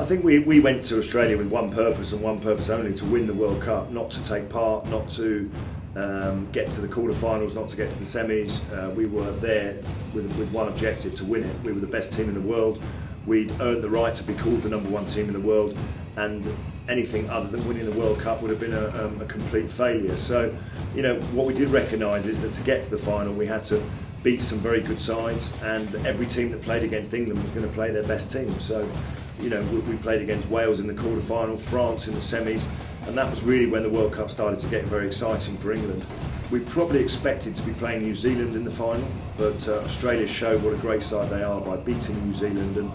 I think we went to Australia with one purpose and one purpose only: to win the World Cup, not to take part, not to get to the quarterfinals, not to get to the semis. We were there with one objective: to win it. We were the best team in the world. We'd earned the right to be called the #1 team in the world, and anything other than winning the World Cup would have been a complete failure. So, you know, what we did recognise is that to get to the final, we had to beat some very good sides, and every team that played against England was going to play their best team. So, you know, we played against Wales in the quarterfinal, France in the semis, and that was really when the World Cup started to get very exciting for England. We probably expected to be playing New Zealand in the final, but Australia showed what a great side they are by beating New Zealand, and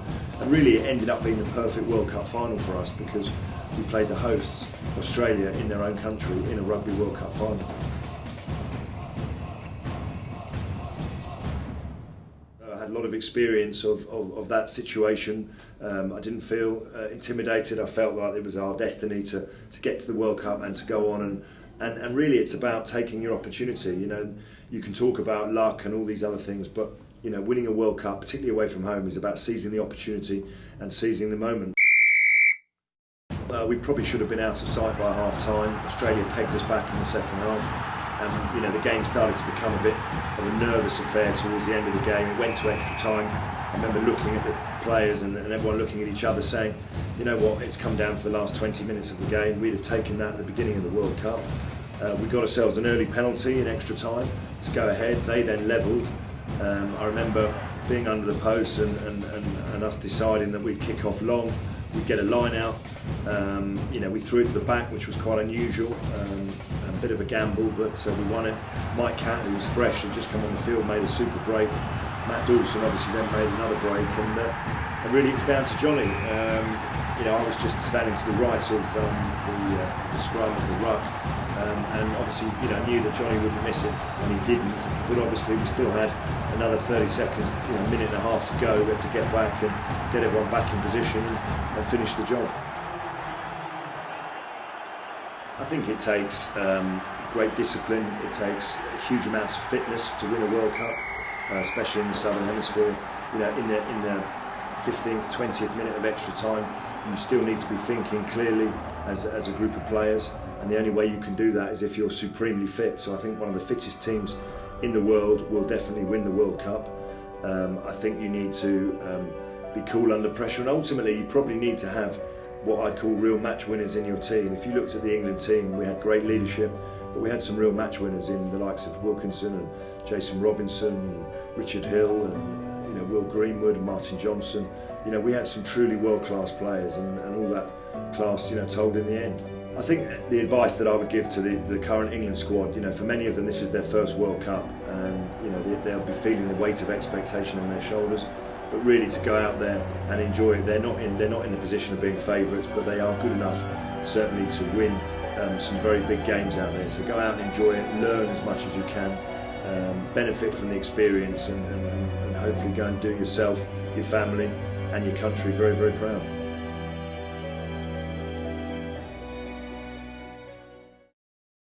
really it ended up being the perfect World Cup final for us, because we played the hosts, Australia, in their own country in a Rugby World Cup final. I had a lot of experience of that situation. I didn't feel intimidated. I felt like it was our destiny to get to the World Cup and to go on, and really it's about taking your opportunity. You know, you can talk about luck and all these other things, but you know, winning a World Cup, particularly away from home, is about seizing the opportunity and seizing the moment. We probably should have been out of sight by half time. Australia pegged us back in the second half, and you know, the game started to become a bit of a nervous affair towards the end of the game. It went to extra time. I remember looking at the players and everyone looking at each other saying, you know what, it's come down to the last 20 minutes of the game. We'd have taken that at the beginning of the World Cup. We got ourselves an early penalty in extra time to go ahead. They then levelled. I remember being under the post and us deciding that we'd kick off long. We'd get a line out. You know, we threw it to the back, which was quite unusual. A bit of a gamble, but we won it. Mike Catt, who was fresh, had just come on the field, made a super break. Matt Dawson obviously then made another break, and really it was down to Johnny. You know, I was just standing to the right of the scrum of the ruck, and obviously, you know, knew that Johnny wouldn't miss it, and he didn't. But obviously, we still had another 30 seconds, you know, a minute and a half to go. We had to get back and get everyone back in position and finish the job. I think it takes great discipline. It takes huge amounts of fitness to win a World Cup, especially in the Southern Hemisphere. You know, in the 15th, 20th minute of extra time, you still need to be thinking clearly as a group of players, and the only way you can do that is if you're supremely fit. So I think one of the fittest teams in the world will definitely win the World Cup. I think you need to be cool under pressure, and ultimately you probably need to have what I'd call real match winners in your team. If you looked at the England team, we had great leadership, but we had some real match winners in the likes of Wilkinson and Jason Robinson and Richard Hill and, you know, Will Greenwood and Martin Johnson. You know, we had some truly world-class players, and all that class, you know, told in the end. I think the advice that I would give to the current England squad, you know, for many of them this is their first World Cup, and you know, they'll be feeling the weight of expectation on their shoulders. But really, to go out there and enjoy it, they're not in the position of being favourites, but they are good enough certainly to win some very big games out there. So go out and enjoy it, learn as much as you can, benefit from the experience, and hopefully go and do yourself, your family and your country very, very proud.